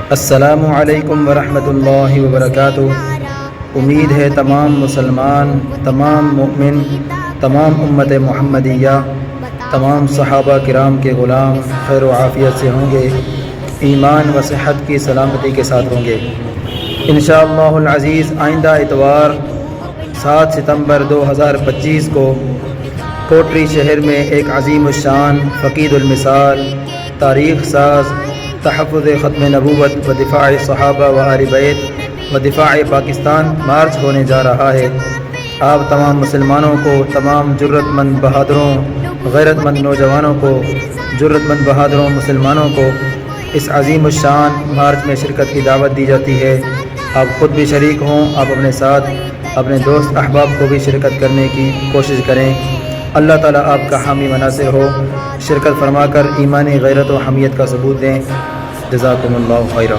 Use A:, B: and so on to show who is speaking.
A: السلام علیکم ورحمۃ اللہ وبرکاتہ۔ امید ہے تمام مسلمان، تمام مومن، تمام امت محمدیہ، تمام صحابہ کرام کے غلام خیر و عافیت سے ہوں گے، ایمان و صحت کی سلامتی کے ساتھ ہوں گے انشاءاللہ العزیز۔ آئندہ اتوار 7 ستمبر 2025 کو کوٹری شہر میں ایک عظیم الشان، فقید المثال، تاریخ ساز، تحفظ ختم نبوت و دفاع صحابہ و آل بیت و دفاع پاکستان مارچ ہونے جا رہا ہے۔ آپ تمام مسلمانوں کو، تمام جرت مند بہادروں، غیرت مند نوجوانوں کو، جرت مند بہادروں مسلمانوں کو اس عظیم الشان مارچ میں شرکت کی دعوت دی جاتی ہے۔ آپ خود بھی شریک ہوں، آپ اپنے ساتھ اپنے دوست احباب کو بھی شرکت کرنے کی کوشش کریں۔ اللہ تعالیٰ آپ کا حامی و ناصر ہو۔ شرکت فرما کر ایمانی غیرت و حمیت کا ثبوت دیں۔ جزاکم اللہ خیرا۔